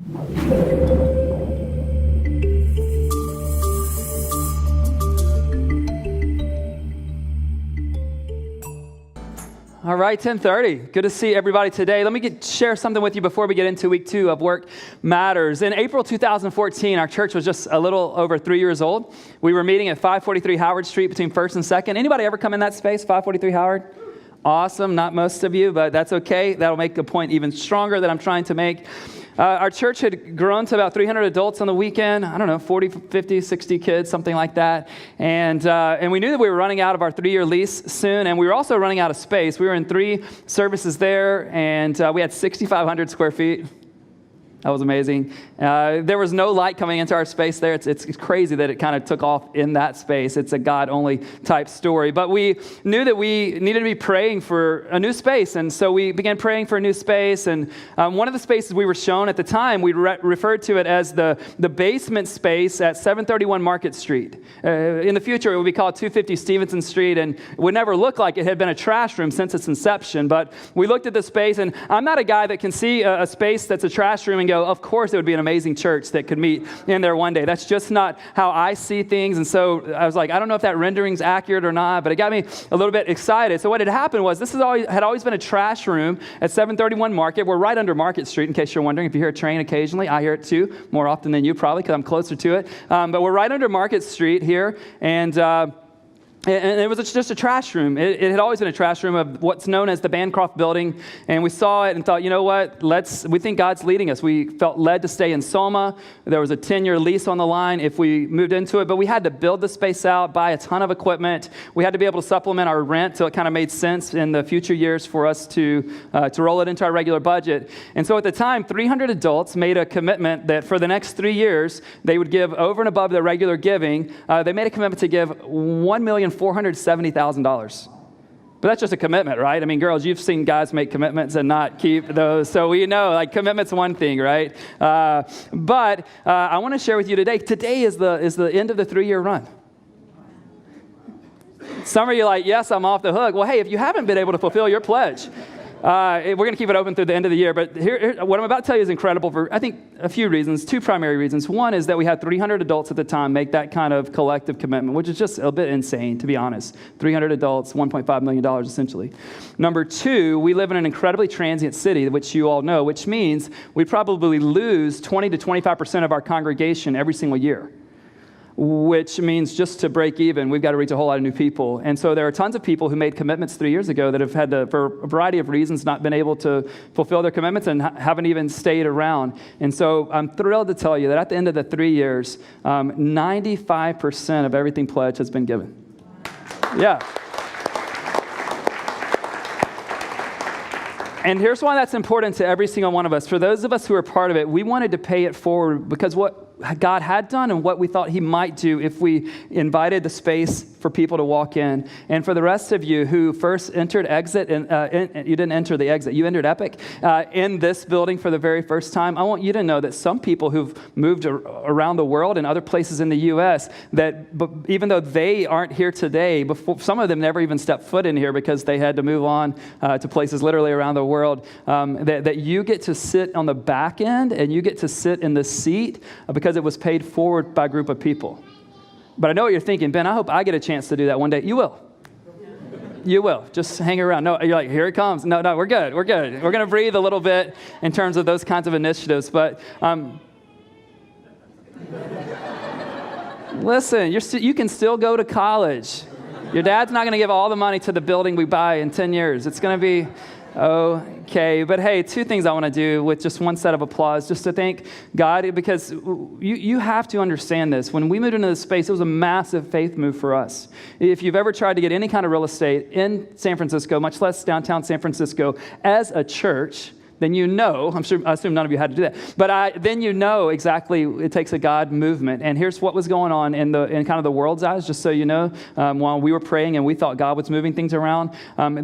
All right, 10:30. Good to see everybody today. Let me share something with you before we get into week 2 of Work Matters. In April 2014, our church was just a little over 3 years old. We were meeting at 543 Howard Street between 1st and 2nd. Anybody ever come in that space, 543 Howard? Awesome. Not most of you, but that's okay. That'll make the point even stronger that I'm trying to make. Our church had grown to about 300 adults on the weekend. I don't know, 40, 50, 60 kids, something like that. And we knew that we were running out of our 3-year lease soon, and we were also running out of space. We were in 3 services there, and we had 6,500 square feet. That was amazing. There was no light coming into our space there. It's crazy that it kind of took off in that space. It's a God-only type story. But we knew that we needed to be praying for a new space. And so we began praying for a new space. And one of the spaces we were shown at the time, we referred to it as the basement space at 731 Market Street. In the future, it would be called 250 Stevenson Street. And it would never look like it had been a trash room since its inception. But we looked at the space, and I'm not a guy that can see a space that's a trash room and go, of course it would be an amazing church that could meet in there one day. That's just not how I see things. And so I was like, I don't know if that rendering's accurate or not, but it got me a little bit excited. So what had happened was had always been a trash room at 731 Market. We're right under Market Street, in case you're wondering. If you hear a train occasionally, I hear it too, more often than you probably, because I'm closer to it. But we're right under Market Street here, and it was just a trash room. It had always been a trash room of what's known as the Bancroft Building. And we saw it and thought, you know what, we think God's leading us. We felt led to stay in Soma. There was a 10-year lease on the line if we moved into it. But we had to build the space out, buy a ton of equipment. We had to be able to supplement our rent so it kind of made sense in the future years for us to roll it into our regular budget. And so at the time, 300 adults made a commitment that for the next 3 years, they would give over and above their regular giving. They made a commitment to give $1,470,000. But that's just a commitment, right? I mean, girls, you've seen guys make commitments and not keep those. So we know, like, commitment's one thing, right? But I want to share with you today is the end of the 3-year run. Some of you are like, yes, I'm off the hook. Well, hey, if you haven't been able to fulfill your pledge, we're going to keep it open through the end of the year. But here, what I'm about to tell you is incredible for, I think, a few reasons, 2 primary reasons. One is that we had 300 adults at the time make that kind of collective commitment, which is just a bit insane, to be honest. 300 adults, $1.5 million, essentially. Number 2, we live in an incredibly transient city, which you all know, which means we probably lose 20 to 25% of our congregation every single year. Which means just to break even, we've got to reach a whole lot of new people. And so there are tons of people who made commitments 3 years ago that have had to, for a variety of reasons, not been able to fulfill their commitments and haven't even stayed around. And so I'm thrilled to tell you that at the end of the 3 years, 95% of everything pledged has been given. Yeah. And here's why that's important to every single one of us. For those of us who are part of it, we wanted to pay it forward because what God had done and what we thought he might do if we invited the space for people to walk in. And for the rest of you who first entered exit, and you didn't enter the exit, you entered Epic in this building for the very first time, I want you to know that some people who've moved around the world and other places in the U.S., that even though they aren't here today, before, some of them never even stepped foot in here because they had to move on to places literally around the world, that you get to sit on the back end and you get to sit in the seat because it was paid forward by a group of people. But I know what you're thinking, Ben, I hope I get a chance to do that one day. You will. You will. Just hang around. No, you're like, here it comes. No, we're good. We're good. We're going to breathe a little bit in terms of those kinds of initiatives. But listen, you can still go to college. Your dad's not going to give all the money to the building we buy in 10 years. It's going to be okay. But hey, 2 things I want to do with just one set of applause, just to thank God, because you have to understand this. When we moved into this space, it was a massive faith move for us. If you've ever tried to get any kind of real estate in San Francisco, much less downtown San Francisco, as a church, then you know, I assume none of you had to do that, but then you know exactly it takes a God movement. And here's what was going on in kind of the world's eyes, just so you know. While we were praying and we thought God was moving things around,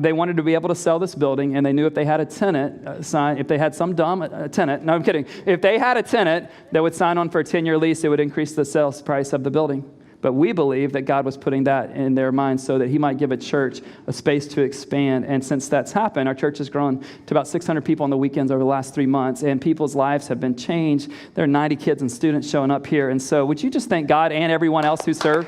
they wanted to be able to sell this building, and they knew if they had a tenant sign, if they had some dumb tenant, no, I'm kidding, if they had a tenant that would sign on for a 10-year lease, it would increase the sales price of the building But we believe that God was putting that in their minds so that he might give a church a space to expand. And since that's happened, our church has grown to about 600 people on the weekends over the last 3 months, and people's lives have been changed. There are 90 kids and students showing up here. And so would you just thank God and everyone else who served?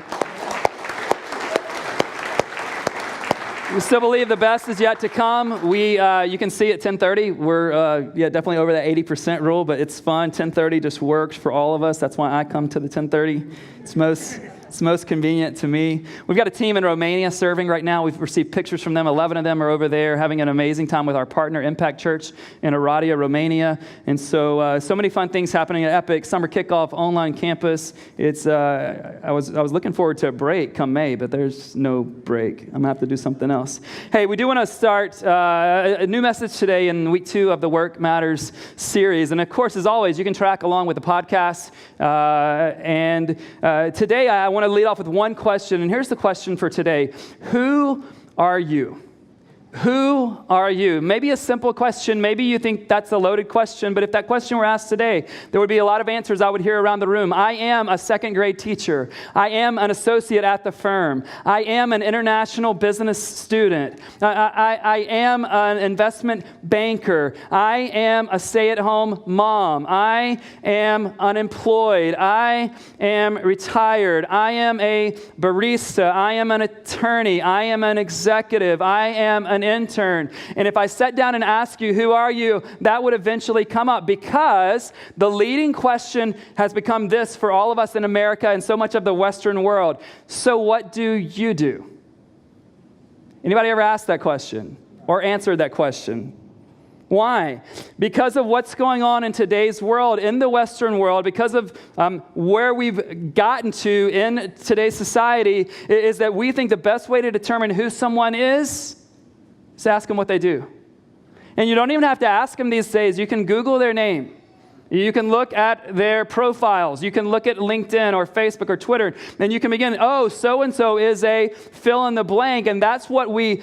We still believe the best is yet to come. You can see at 10:30, we're definitely over that 80% rule, but it's fun. 10:30 just works for all of us. That's why I come to the 10:30. It's most convenient to me. We've got a team in Romania serving right now. We've received pictures from them. 11 of them are over there having an amazing time with our partner, Impact Church in Oradea, Romania. And so many fun things happening at Epic. Summer kickoff, online campus. I was looking forward to a break come May, but there's no break. I'm going to have to do something else. Hey, we do want to start a new message today in week 2 of the Work Matters series. And of course, as always, you can track along with the podcast. Today I want to lead off with one question, and here's the question for today. Who are you? Who are you? Maybe a simple question. Maybe you think that's a loaded question, but if that question were asked today, there would be a lot of answers I would hear around the room. I am a second grade teacher. I am an associate at the firm. I am an international business student. I am an investment banker. I am a stay-at-home mom. I am unemployed. I am retired. I am a barista. I am an attorney. I am an executive. I am an intern. And if I sat down and asked you, who are you, that would eventually come up, because the leading question has become this for all of us in America and so much of the Western world. So what do you do? Anybody ever asked that question or answered that question? Why? Because of what's going on in today's world, in the Western world, because of where we've gotten to in today's society, is that we think the best way to determine who someone is ask them what they do. And you don't even have to ask them these days. You can Google their name. You can look at their profiles. You can look at LinkedIn or Facebook or Twitter, and you can begin, so-and-so is a fill in the blank, and that's what we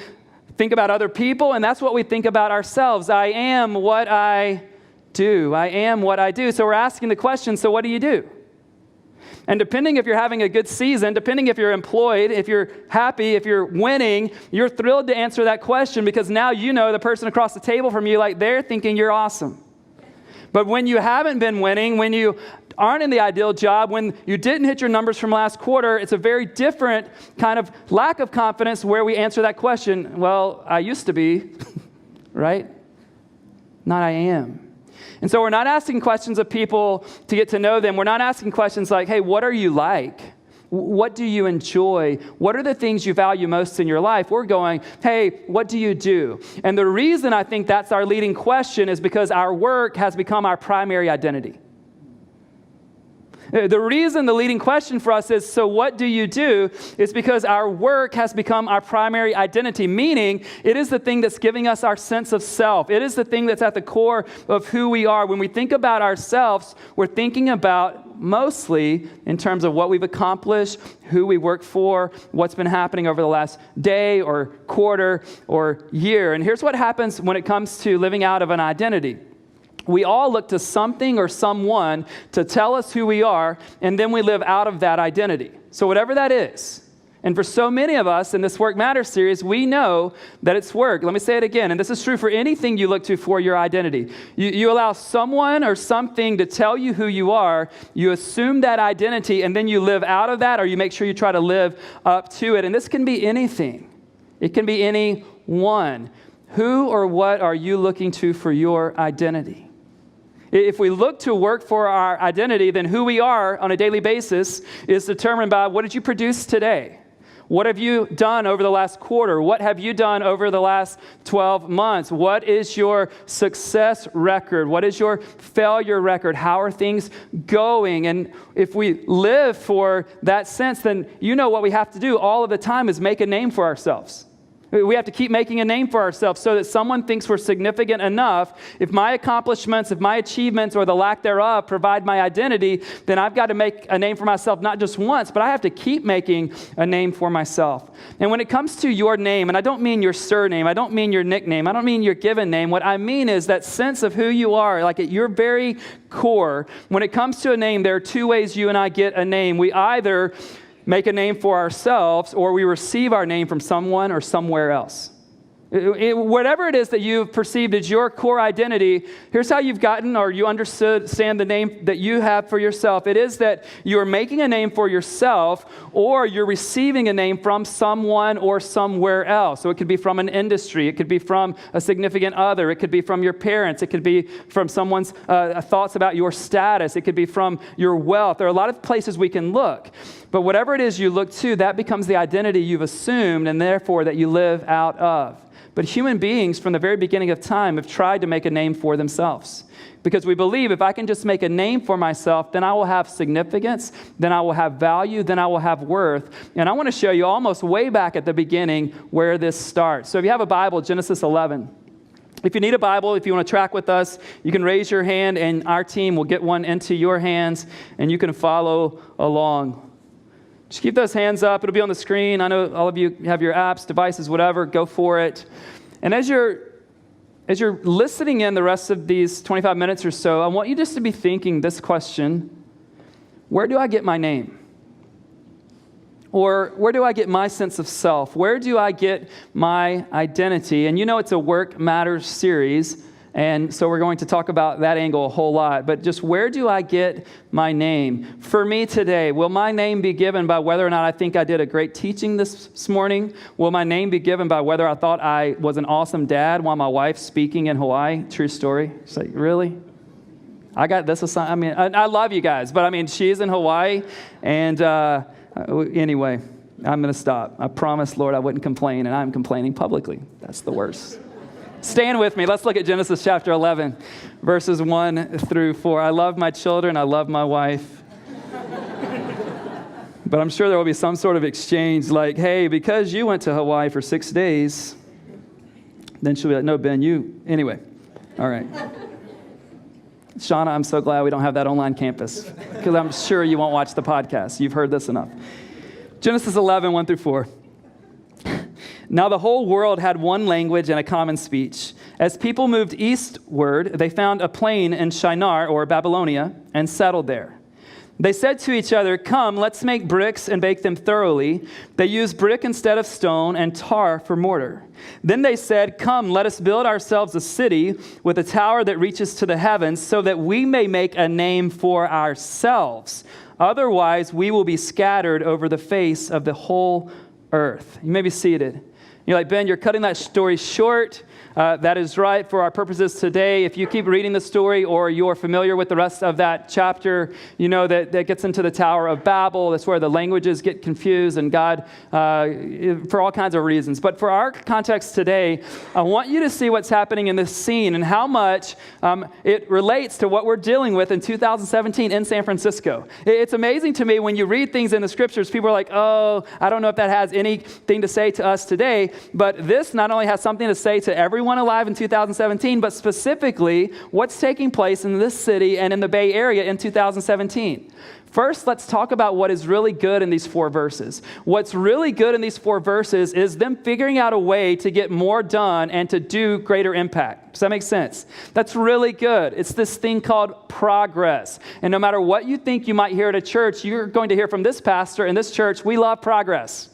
think about other people, and that's what we think about ourselves. I am what I do. I am what I do. So we're asking the question, so what do you do? And depending if you're having a good season, depending if you're employed, if you're happy, if you're winning, you're thrilled to answer that question, because now you know the person across the table from you, like, they're thinking you're awesome. But when you haven't been winning, when you aren't in the ideal job, when you didn't hit your numbers from last quarter, it's a very different kind of lack of confidence where we answer that question. Well, I used to be, right? Not I am. And so we're not asking questions of people to get to know them. We're not asking questions like, hey, what are you like? What do you enjoy? What are the things you value most in your life? We're going, hey, what do you do? And the reason I think that's our leading question is because our work has become our primary identity. The reason the leading question for us is, so what do you do, is because our work has become our primary identity, meaning it is the thing that's giving us our sense of self. It is the thing that's at the core of who we are. When we think about ourselves, we're thinking about mostly in terms of what we've accomplished, who we work for, what's been happening over the last day or quarter or year. And here's what happens when it comes to living out of an identity. We all look to something or someone to tell us who we are, and then we live out of that identity. So whatever that is. And for so many of us in this Work Matters series, we know that it's work. Let me say it again, and this is true for anything you look to for your identity. You allow someone or something to tell you who you are, you assume that identity, and then you live out of that, or you make sure you try to live up to it. And this can be anything. It can be anyone. Who or what are you looking to for your identity? If we look to work for our identity, then who we are on a daily basis is determined by what did you produce today? What have you done over the last quarter? What have you done over the last 12 months? What is your success record? What is your failure record? How are things going? And if we live for that sense, then you know what we have to do all of the time is make a name for ourselves. We have to keep making a name for ourselves so that someone thinks we're significant enough. If my accomplishments, if my achievements or the lack thereof provide my identity, then I've got to make a name for myself not just once, but I have to keep making a name for myself. And when it comes to your name, and I don't mean your surname, I don't mean your nickname, I don't mean your given name, what I mean is that sense of who you are, like at your very core. When it comes to a name, there are two ways you and I get a name. We either make a name for ourselves, or we receive our name from someone or somewhere else. Whatever it is that you've perceived as your core identity, here's how you've gotten or you understand the name that you have for yourself. It is that you're making a name for yourself, or you're receiving a name from someone or somewhere else. So it could be from an industry. It could be from a significant other. It could be from your parents. It could be from someone's thoughts about your status. It could be from your wealth. There are a lot of places we can look. But whatever it is you look to, that becomes the identity you've assumed and therefore that you live out of. But human beings from the very beginning of time have tried to make a name for themselves. Because we believe if I can just make a name for myself, then I will have significance, then I will have value, then I will have worth. And I want to show you almost way back at the beginning where this starts. So if you have a Bible, Genesis 11. If you need a Bible, if you want to track with us, you can raise your hand and our team will get one into your hands and you can follow along. Just keep those hands up. It'll be on the screen. I know all of you have your apps, devices, whatever. Go for it. And as you're listening in the rest of these 25 minutes or so, I want you just to be thinking this question: where do I get my name? Or where do I get my sense of self? Where do I get my identity? And you know it's a Work Matters series. And so we're going to talk about that angle a whole lot. But just where do I get my name? For me today, will my name be given by whether or not I think I did a great teaching this morning? Will my name be given by whether I thought I was an awesome dad while my wife's speaking in Hawaii? True story. It's like, really? I got this assignment. I mean, I love you guys, but I mean, she's in Hawaii. And anyway, I'm going to stop. I promised, Lord, I wouldn't complain, and I'm complaining publicly. That's the worst. Stand with me. Let's look at Genesis chapter 11, verses 1 through 4. I love my children. I love my wife. But I'm sure there will be some sort of exchange like, hey, because you went to Hawaii for 6 days, then she'll be like, no, Ben, you. Anyway, all right. Shauna, I'm so glad we don't have that online campus because I'm sure you won't watch the podcast. You've heard this enough. Genesis 11, 1 through 4. Now the whole world had one language and a common speech. As people moved eastward, they found a plain in Shinar, or Babylonia, and settled there. They said to each other, come, let's make bricks and bake them thoroughly. They used brick instead of stone and tar for mortar. Then they said, come, let us build ourselves a city with a tower that reaches to the heavens so that we may make a name for ourselves. Otherwise, we will be scattered over the face of the whole earth. You may be seated. You're like, Ben, you're cutting that story short. That is right for our purposes today. If you keep reading the story or you're familiar with the rest of that chapter, you know that gets into the Tower of Babel. That's where the languages get confused and God, for all kinds of reasons. But for our context today, I want you to see what's happening in this scene and how much it relates to what we're dealing with in 2017 in San Francisco. It's amazing to me when you read things in the scriptures, people are like, oh, I don't know if that has anything to say to us today. But this not only has something to say to everyone alive in 2017, but specifically what's taking place in this city and in the Bay Area in 2017. First, let's talk about what is really good in these 4 verses. What's really good in these 4 verses is them figuring out a way to get more done and to do greater impact. Does that make sense? That's really good. It's this thing called progress. And no matter what you think you might hear at a church, you're going to hear from this pastor in this church, we love progress.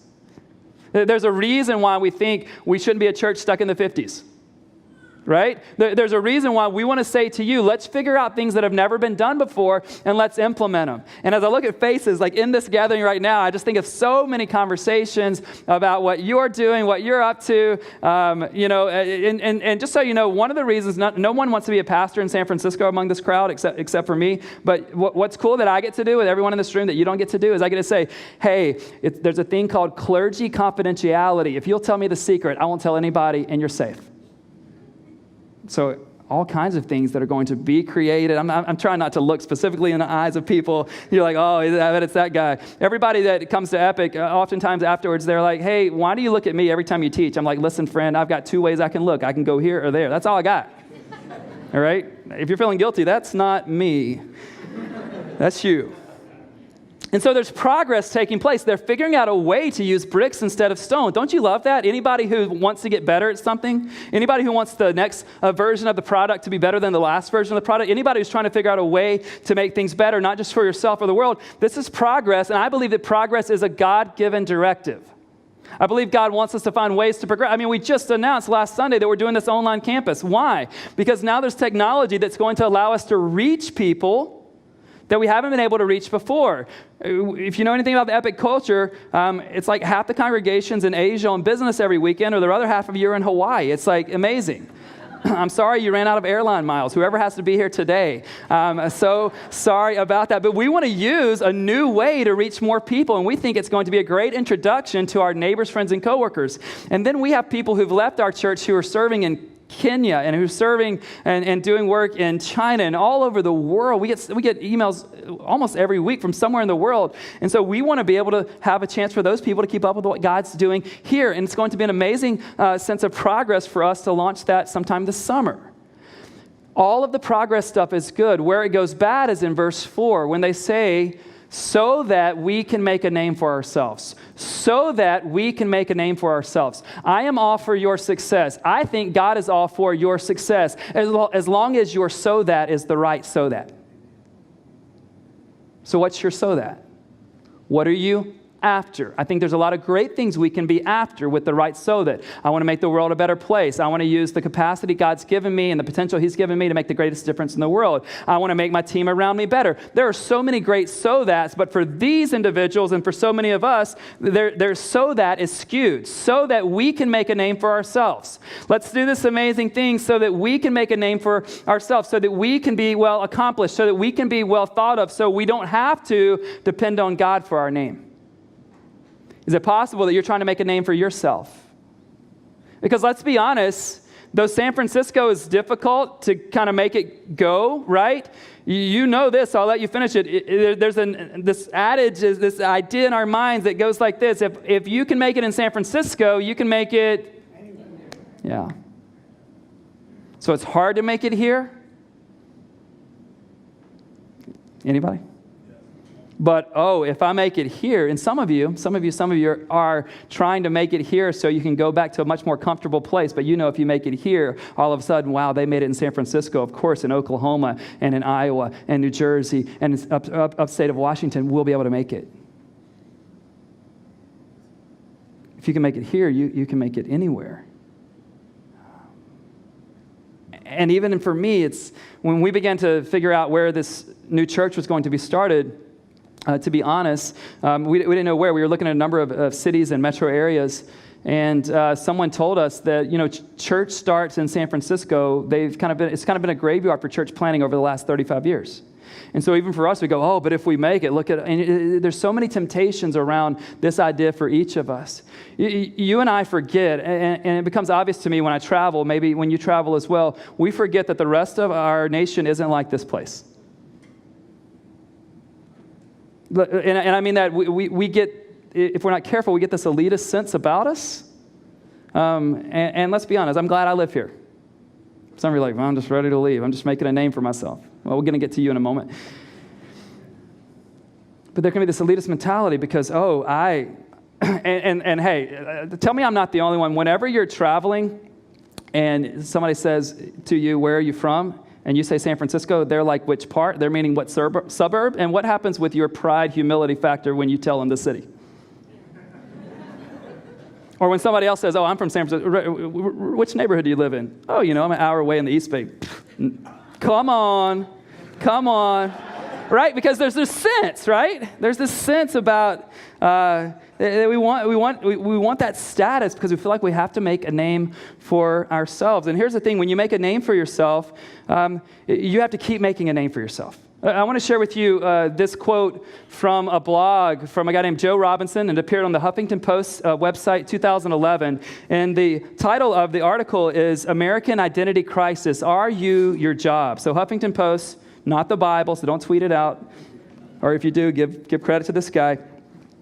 There's a reason why we think we shouldn't be a church stuck in the 50s. Right? There's a reason why we want to say to you, let's figure out things that have never been done before and let's implement them. And as I look at faces, like in this gathering right now, I just think of so many conversations about what you're doing, what you're up to. And just so you know, one of the reasons no one wants to be a pastor in San Francisco among this crowd except for me. But what's cool that I get to do with everyone in this room that you don't get to do is I get to say, hey, there's a thing called clergy confidentiality. If you'll tell me the secret, I won't tell anybody and you're safe. So all kinds of things that are going to be created. I'm trying not to look specifically in the eyes of people. You're like, oh, I bet it's that guy. Everybody that comes to Epic, oftentimes afterwards, they're like, hey, why do you look at me every time you teach? I'm like, listen, friend, I've got 2 ways I can look. I can go here or there. That's all I got. All right? If you're feeling guilty, that's not me. That's you. And so there's progress taking place. They're figuring out a way to use bricks instead of stone. Don't you love that? Anybody who wants to get better at something? Anybody who wants the next version of the product to be better than the last version of the product? Anybody who's trying to figure out a way to make things better, not just for yourself or the world? This is progress, and I believe that progress is a God-given directive. I believe God wants us to find ways to progress. I mean, we just announced last Sunday that we're doing this online campus. Why? Because now there's technology that's going to allow us to reach people that we haven't been able to reach before. If you know anything about the epic culture, it's like half the congregations in Asia on business every weekend, or the other half of you are in Hawaii. It's like amazing. I'm sorry you ran out of airline miles, whoever has to be here today. So sorry about that. But we want to use a new way to reach more people, and we think it's going to be a great introduction to our neighbors, friends, and coworkers. And then we have people who've left our church who are serving in Kenya and who's serving and doing work in China and all over the world. We get emails almost every week from somewhere in the world. And so we want to be able to have a chance for those people to keep up with what God's doing here. And it's going to be an amazing sense of progress for us to launch that sometime this summer. All of the progress stuff is good. Where it goes bad is in verse 4 when they say, so that we can make a name for ourselves. So that we can make a name for ourselves. I am all for your success. I think God is all for your success, as long as your so that is the right so that. So what's your so that? What are you after? I think there's a lot of great things we can be after with the right so that. I want to make the world a better place. I want to use the capacity God's given me and the potential He's given me to make the greatest difference in the world. I want to make my team around me better. There are so many great so that's, but for these individuals and for so many of us, their so that is skewed, so that we can make a name for ourselves. Let's do this amazing thing so that we can make a name for ourselves, so that we can be well accomplished, so that we can be well thought of, so we don't have to depend on God for our name. Is it possible that you're trying to make a name for yourself? Because let's be honest, though San Francisco is difficult to kind of make it go, right? You know this, I'll let you finish it. There's this adage, this idea in our minds that goes like this. If you can make it in San Francisco, you can make it anywhere. Yeah. So it's hard to make it here? Anybody? But, if I make it here, and some of you are trying to make it here so you can go back to a much more comfortable place. But if you make it here, all of a sudden, wow, they made it in San Francisco, of course, in Oklahoma and in Iowa and New Jersey and upstate of Washington, we'll be able to make it. If you can make it here, you can make it anywhere. And even for me, it's when we began to figure out where this new church was going to be started, to be honest, we didn't know where. We were looking at a number of cities and metro areas, and someone told us that church starts in San Francisco. It's kind of been a graveyard for church planting over the last 35 years. And so even for us, we go, but if we make it, there's so many temptations around this idea for each of us. You and I forget, and it becomes obvious to me when I travel, maybe when you travel as well, we forget that the rest of our nation isn't like this place. And I mean that we get, if we're not careful, we get this elitist sense about us. And let's be honest, I'm glad I live here. Some of you are like, well, I'm just ready to leave. I'm just making a name for myself. Well, we're going to get to you in a moment. But there can be this elitist mentality because, hey, tell me I'm not the only one. Whenever you're traveling and somebody says to you, where are you from? And you say San Francisco, they're like, which part? They're meaning what suburb? And what happens with your pride, humility factor when you tell them the city? Or when somebody else says, I'm from San Francisco, which neighborhood do you live in? I'm an hour away in the East Bay. Come on. Right? Because there's this sense, right? There's this sense about that we want that status because we feel like we have to make a name for ourselves. And here's the thing: when you make a name for yourself, you have to keep making a name for yourself. I want to share with you this quote from a blog from a guy named Joe Robinson, and it appeared on the Huffington Post website 2011. And the title of the article is "American Identity Crisis: Are You Your Job?" So Huffington Post, not the Bible, so don't tweet it out. Or if you do, give credit to this guy.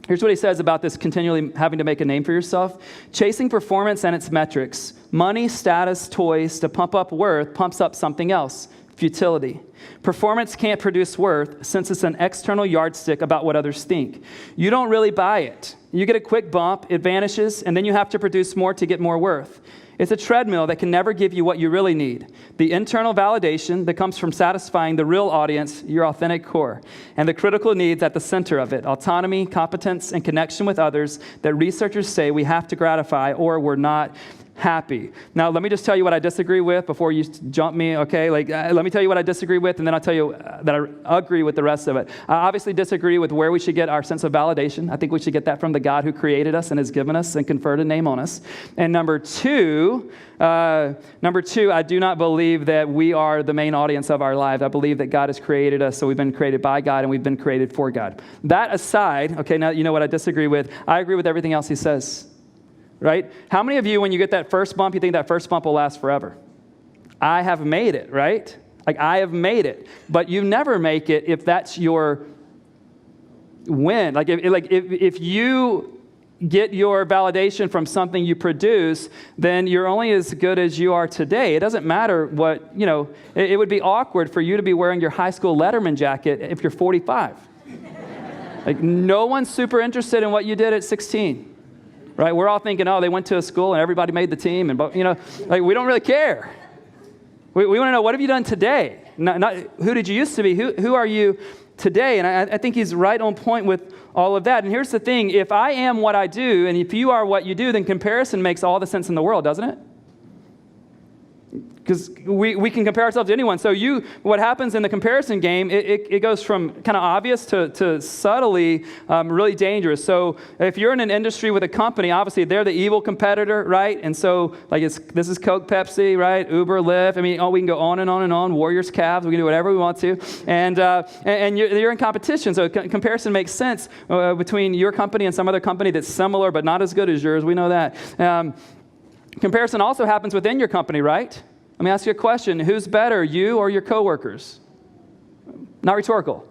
Here's what he says about this continually having to make a name for yourself. Chasing performance and its metrics, money, status, toys to pump up worth pumps up something else, futility. Performance can't produce worth since it's an external yardstick about what others think. You don't really buy it. You get a quick bump, it vanishes, and then you have to produce more to get more worth. It's a treadmill that can never give you what you really need. The internal validation that comes from satisfying the real audience, your authentic core, and the critical needs at the center of it, autonomy, competence, and connection with others that researchers say we have to gratify or we're not happy. Now, let me just tell you what I disagree with before you jump me, okay? Let me tell you what I disagree with, and then I'll tell you that I agree with the rest of it. I obviously disagree with where we should get our sense of validation. I think we should get that from the God who created us and has given us and conferred a name on us. And number two, I do not believe that we are the main audience of our lives. I believe that God has created us, so we've been created by God and we've been created for God. That aside, okay, now you know what I disagree with. I agree with everything else he says. Right? How many of you, when you get that first bump, you think that first bump will last forever? I have made it, right? Like, I have made it. But you never make it if that's your win. If you get your validation from something you produce, then you're only as good as you are today. It doesn't matter what, it would be awkward for you to be wearing your high school Letterman jacket if you're 45. Like, no one's super interested in what you did at 16. Right? We're all thinking, oh, they went to a school and everybody made the team. And, we don't really care. We want to know, what have you done today? Not who did you used to be? Who are you today? And I think he's right on point with all of that. And here's the thing. If I am what I do, and if you are what you do, then comparison makes all the sense in the world, doesn't it? Because we can compare ourselves to anyone. So what happens in the comparison game, it goes from kind of obvious to subtly really dangerous. So if you're in an industry with a company, obviously they're the evil competitor, right? And so this is Coke, Pepsi, right? Uber, Lyft. I mean, we can go on and on and on. Warriors, Cavs. We can do whatever we want to. And you're in competition. So comparison makes sense between your company and some other company that's similar but not as good as yours. We know that. Comparison also happens within your company, right? Let me ask you a question. Who's better, you or your coworkers? Not rhetorical.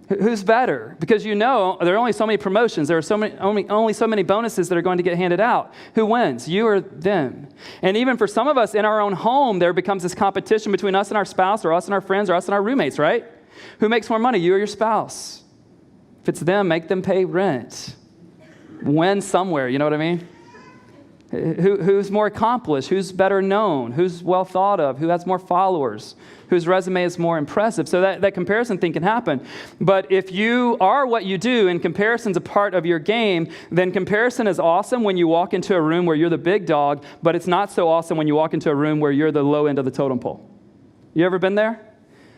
Who's better? Because there are only so many promotions. There are only so many bonuses that are going to get handed out. Who wins, you or them? And even for some of us in our own home, there becomes this competition between us and our spouse or us and our friends or us and our roommates, right? Who makes more money, you or your spouse? If it's them, make them pay rent. Win somewhere, you know what I mean? Who's more accomplished? Who's better known? Who's well thought of? Who has more followers? Whose resume is more impressive? So that comparison thing can happen. But if you are what you do and comparison's a part of your game, then comparison is awesome when you walk into a room where you're the big dog, but it's not so awesome when you walk into a room where you're the low end of the totem pole. You ever been there?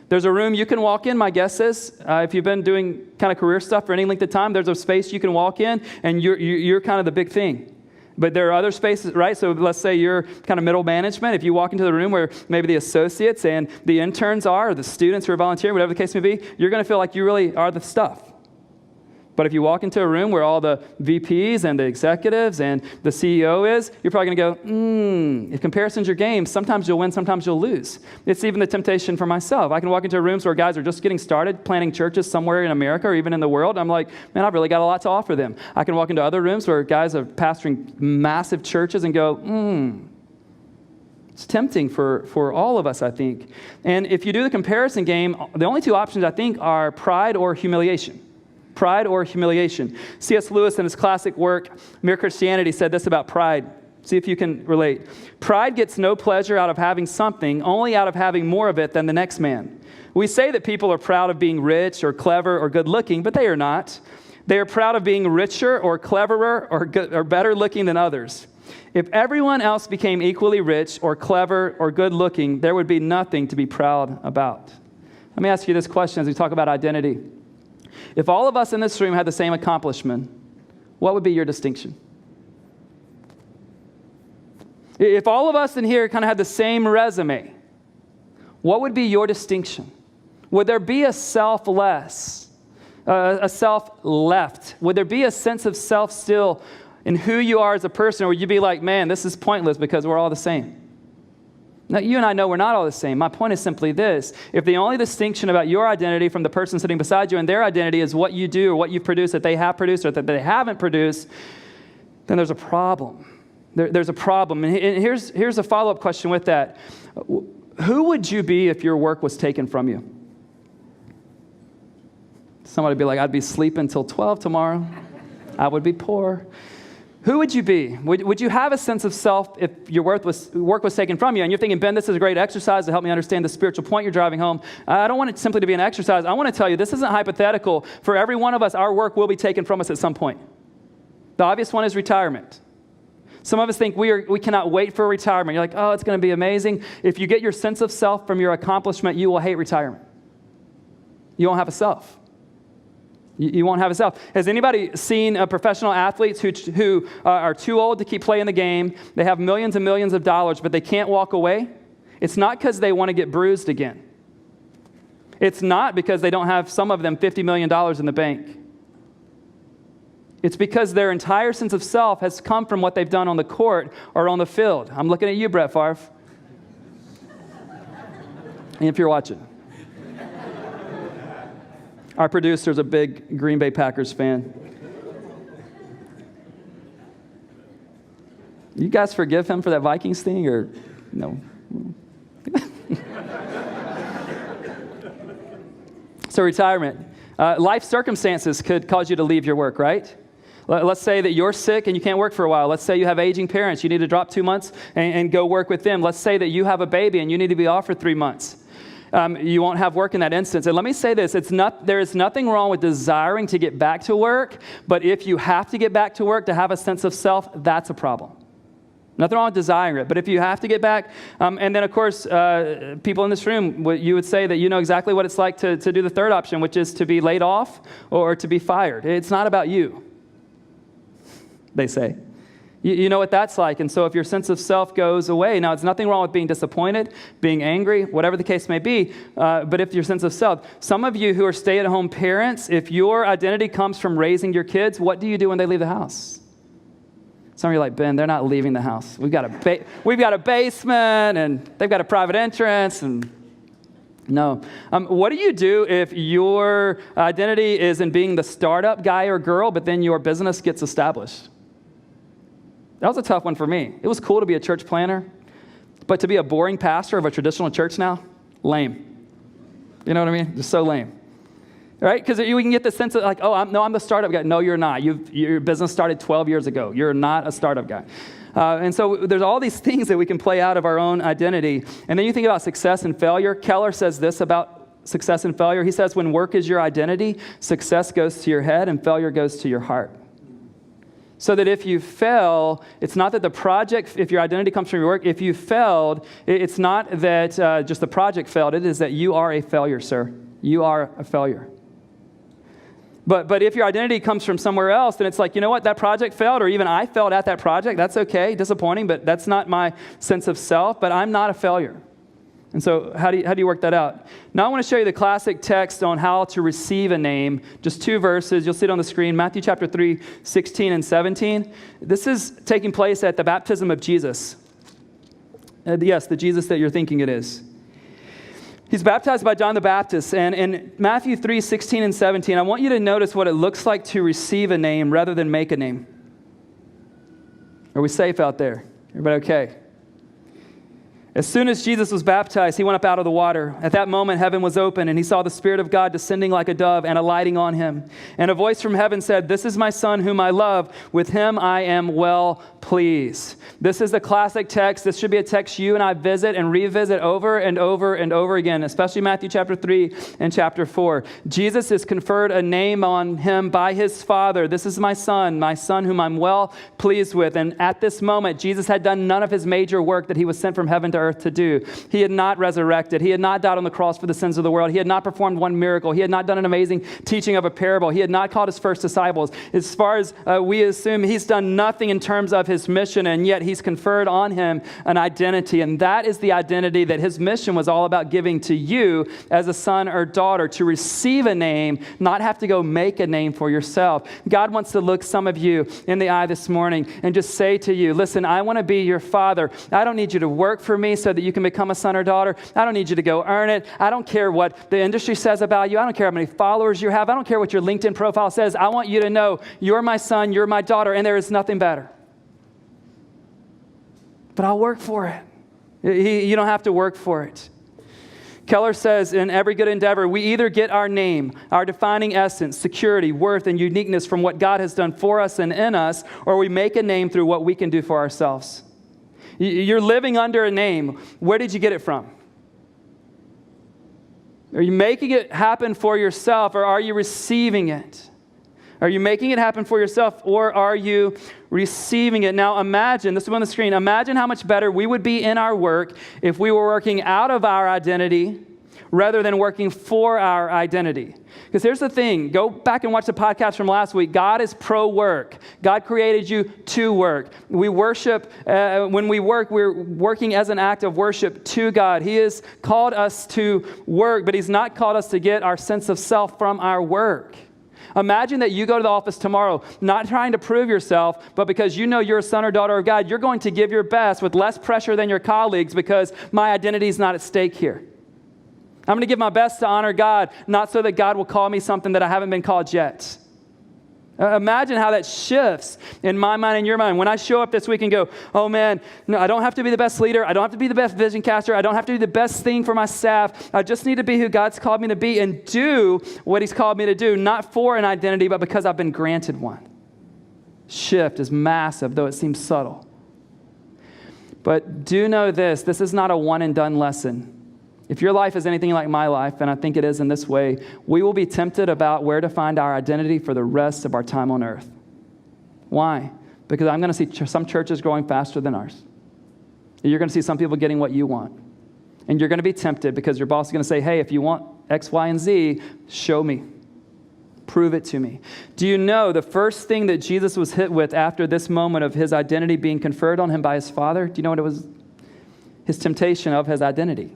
There's a room you can walk in, my guess is, if you've been doing kind of career stuff for any length of time, there's a space you can walk in and you're kind of the big thing. But there are other spaces, right? So let's say you're kind of middle management. If you walk into the room where maybe the associates and the interns are, or the students who are volunteering, whatever the case may be, you're going to feel like you really are the stuff. But if you walk into a room where all the VPs and the executives and the CEO is, you're probably going to go, if comparison's your game, sometimes you'll win, sometimes you'll lose. It's even the temptation for myself. I can walk into rooms where guys are just getting started, planting churches somewhere in America or even in the world. I'm like, man, I've really got a lot to offer them. I can walk into other rooms where guys are pastoring massive churches and go, it's tempting for all of us, I think. And if you do the comparison game, the only two options, I think, are pride or humiliation. Pride or humiliation. C.S. Lewis, in his classic work, Mere Christianity, said this about pride. See if you can relate. Pride gets no pleasure out of having something, only out of having more of it than the next man. We say that people are proud of being rich or clever or good looking, but they are not. They are proud of being richer or cleverer or better looking than others. If everyone else became equally rich or clever or good looking, there would be nothing to be proud about. Let me ask you this question as we talk about identity. If all of us in this room had the same accomplishment, what would be your distinction? If all of us in here kind of had the same resume, what would be your distinction? Would there be a self less, a self left? Would there be a sense of self still in who you are as a person, or would you be like, man, this is pointless because we're all the same? Now, you and I know we're not all the same. My point is simply this. If the only distinction about your identity from the person sitting beside you and their identity is what you do or what you've produced that they have produced or that they haven't produced, then there's a problem. There's a problem. And here's a follow-up question with that. Who would you be if your work was taken from you? Somebody would be like, I'd be sleeping till 12 tomorrow. I would be poor. Who would you be? Would you have a sense of self if your work was taken from you? And you're thinking, Ben, this is a great exercise to help me understand the spiritual point you're driving home. I don't want it simply to be an exercise. I want to tell you, this isn't hypothetical. For every one of us, our work will be taken from us at some point. The obvious one is retirement. Some of us think we cannot wait for retirement. You're like, oh, it's going to be amazing. If you get your sense of self from your accomplishment, you will hate retirement. You won't have a self. You won't have a self. Has anybody seen professional athletes who are too old to keep playing the game? They have millions and millions of dollars, but they can't walk away? It's not because they want to get bruised again. It's not because they don't have, some of them, $50 million in the bank. It's because their entire sense of self has come from what they've done on the court or on the field. I'm looking at you, Brett Favre. And if you're watching. Our producer's a big Green Bay Packers fan. You guys forgive him for that Vikings thing, or no? So retirement. Life circumstances could cause you to leave your work, right? Let's say that you're sick and you can't work for a while. Let's say you have aging parents. You need to drop 2 months and go work with them. Let's say that you have a baby and you need to be off for 3 months. You won't have work in that instance. And let me say this, there is nothing wrong with desiring to get back to work, but if you have to get back to work to have a sense of self, that's a problem. Nothing wrong with desiring it, but if you have to get back, and then of course, people in this room, you would say that you know exactly what it's like to do the third option, which is to be laid off or to be fired. It's not about you, they say. You know what that's like. And so if your sense of self goes away, now it's nothing wrong with being disappointed, being angry, whatever the case may be, but if your sense of self, some of you who are stay-at-home parents, if your identity comes from raising your kids, what do you do when they leave the house? Some of you are like, Ben, they're not leaving the house. We've got a basement, and they've got a private entrance, and no. What do you do if your identity is in being the startup guy or girl, but then your business gets established? That was a tough one for me. It was cool to be a church planner, but to be a boring pastor of a traditional church now, lame. You know what I mean? Just so lame. Right? Because we can get the sense of like, I'm the startup guy. No, you're not. Your business started 12 years ago. You're not a startup guy. And so there's all these things that we can play out of our own identity. And then you think about success and failure. Keller says this about success and failure. He says when work is your identity, success goes to your head and failure goes to your heart. So that if you fail, it's not that the project, if your identity comes from your work, if you failed, it's not that just the project failed. It is that you are a failure, sir. You are a failure. But if your identity comes from somewhere else, then it's like, you know what, that project failed, or even I failed at that project. That's okay, disappointing, but that's not my sense of self, but I'm not a failure. And so how do you work that out? Now I want to show you the classic text on how to receive a name. Just 2 verses. You'll see it on the screen. Matthew chapter 3, 16 and 17. This is taking place at the baptism of Jesus. Yes, the Jesus that you're thinking it is. He's baptized by John the Baptist. And in Matthew 3, 16 and 17, I want you to notice what it looks like to receive a name rather than make a name. Are we safe out there? Everybody okay? As soon as Jesus was baptized, he went up out of the water. At that moment, heaven was open, and he saw the Spirit of God descending like a dove and alighting on him. And a voice from heaven said, "This is my Son whom I love. With him I am well pleased." This is the classic text. This should be a text you and I visit and revisit over and over and over again, especially Matthew chapter 3 and chapter 4. Jesus has conferred a name on him by his Father. This is my Son whom I'm well pleased with. And at this moment, Jesus had done none of his major work that he was sent from heaven to earth to do. He had not resurrected. He had not died on the cross for the sins of the world. He had not performed one miracle. He had not done an amazing teaching of a parable. He had not called his first disciples. As far as we assume, he's done nothing in terms of his mission, and yet he's conferred on him an identity. And that is the identity that his mission was all about giving to you as a son or daughter, to receive a name, not have to go make a name for yourself. God wants to look some of you in the eye this morning and just say to you, listen, I want to be your father. I don't need you to work for me so that you can become a son or daughter. I don't need you to go earn it. I don't care what the industry says about you. I don't care how many followers you have. I don't care what your LinkedIn profile says. I want you to know you're my son, you're my daughter, and there is nothing better. but I'll work for it. You don't have to work for it. Keller says, in every good endeavor, we either get our name, our defining essence, security, worth, and uniqueness from what God has done for us and in us, or we make a name through what we can do for ourselves. You're living under a name. Where did you get it from? Are you making it happen for yourself, or are you receiving it? Are you making it happen for yourself, or are you receiving it? Now imagine, this is on the screen, imagine how much better we would be in our work if we were working out of our identity rather than working for our identity. Because here's the thing, go back and watch the podcast from last week. God is pro-work. God created you to work. We worship, when we work, we're working as an act of worship to God. He has called us to work, but He's not called us to get our sense of self from our work. Imagine that you go to the office tomorrow, not trying to prove yourself, but because you know you're a son or daughter of God, you're going to give your best with less pressure than your colleagues because my identity is not at stake here. I'm going to give my best to honor God, not so that God will call me something that I haven't been called yet. Imagine how that shifts in my mind and your mind. When I show up this week and go, oh man, no, I don't have to be the best leader. I don't have to be the best vision caster. I don't have to do the best thing for my staff. I just need to be who God's called me to be and do what He's called me to do, not for an identity, but because I've been granted one. Shift is massive, though it seems subtle. But do know this is not a one and done lesson. If your life is anything like my life, and I think it is in this way, we will be tempted about where to find our identity for the rest of our time on earth. Why? Because I'm going to see some churches growing faster than ours. You're going to see some people getting what you want. And you're going to be tempted because your boss is going to say, hey, if you want X, Y, and Z, show me. Prove it to me. Do you know the first thing that Jesus was hit with after this moment of His identity being conferred on Him by His Father? Do you know what it was? His temptation of His identity.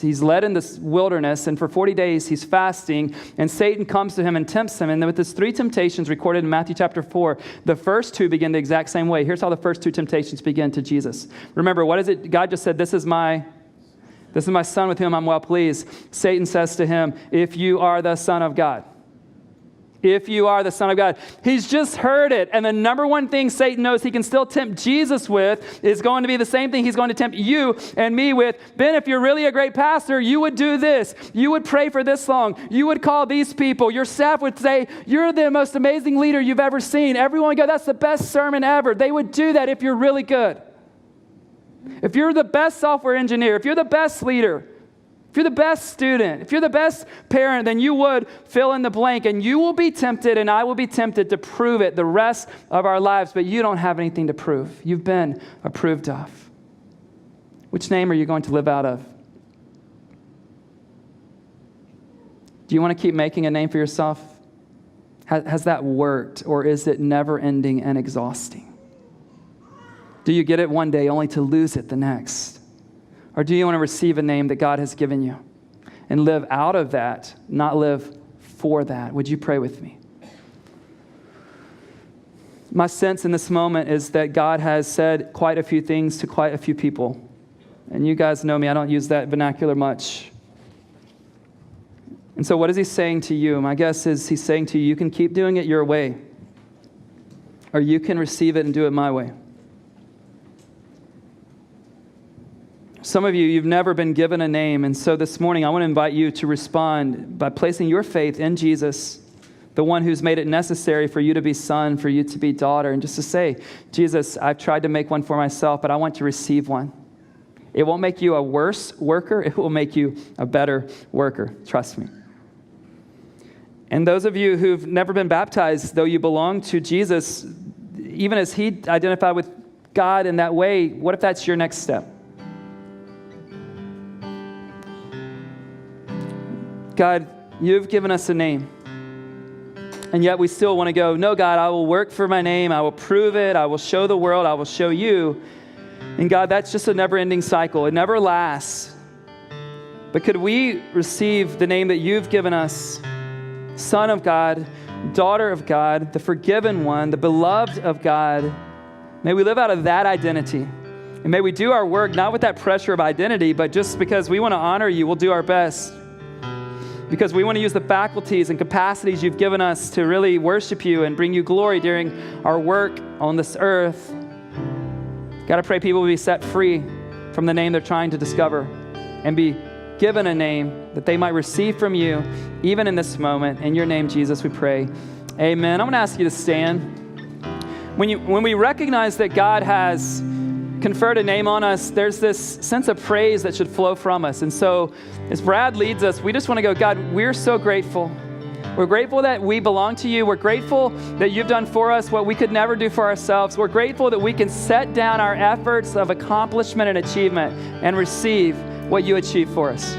He's led in this wilderness, and for 40 days he's fasting, and Satan comes to him and tempts him. And with his 3 temptations recorded in Matthew chapter 4, the first 2 begin the exact same way. Here's how the first 2 temptations begin to Jesus. Remember, what is it? God just said, this is my son with whom I'm well pleased. Satan says to him, if you are the Son of God. If you are the Son of God. He's just heard it. And the number one thing Satan knows he can still tempt Jesus with is going to be the same thing he's going to tempt you and me with. Ben, if you're really a great pastor, you would do this. You would pray for this long. You would call these people. Your staff would say, you're the most amazing leader you've ever seen. Everyone would go, that's the best sermon ever. They would do that if you're really good. If you're the best software engineer, if you're the best leader, if you're the best student, if you're the best parent, then you would fill in the blank, and you will be tempted, and I will be tempted to prove it the rest of our lives, but you don't have anything to prove. You've been approved of. Which name are you going to live out of? Do you want to keep making a name for yourself? Has that worked, or is it never-ending and exhausting? Do you get it one day only to lose it the next? Or do you want to receive a name that God has given you and live out of that, not live for that? Would you pray with me? My sense in this moment is that God has said quite a few things to quite a few people. And you guys know me, I don't use that vernacular much. And so what is He saying to you? My guess is He's saying to you, you can keep doing it your way, or you can receive it and do it my way. Some of you, you've never been given a name, and so this morning I want to invite you to respond by placing your faith in Jesus, the one who's made it necessary for you to be son, for you to be daughter, and just to say, Jesus, I've tried to make one for myself, but I want to receive one. It won't make you a worse worker, it will make you a better worker, trust me. And those of you who've never been baptized, though you belong to Jesus, even as He identified with God in that way, what if that's your next step? God, you've given us a name, and yet we still want to go, no, God, I will work for my name. I will prove it. I will show the world. I will show you. And God, that's just a never-ending cycle. It never lasts. But could we receive the name that you've given us, Son of God, daughter of God, the forgiven one, the beloved of God? May we live out of that identity. And may we do our work not with that pressure of identity, but just because we want to honor you, we'll do our best. Because we want to use the faculties and capacities you've given us to really worship you and bring you glory during our work on this earth. God, I pray people will be set free from the name they're trying to discover and be given a name that they might receive from you, even in this moment. In your name, Jesus, we pray. Amen. I'm going to ask you to stand. When we recognize that God has conferred a name on us, there's this sense of praise that should flow from us. And so as Brad leads us, we just want to go, God, we're so grateful. We're grateful that we belong to you. We're grateful that you've done for us what we could never do for ourselves. We're grateful that we can set down our efforts of accomplishment and achievement and receive what you achieved for us.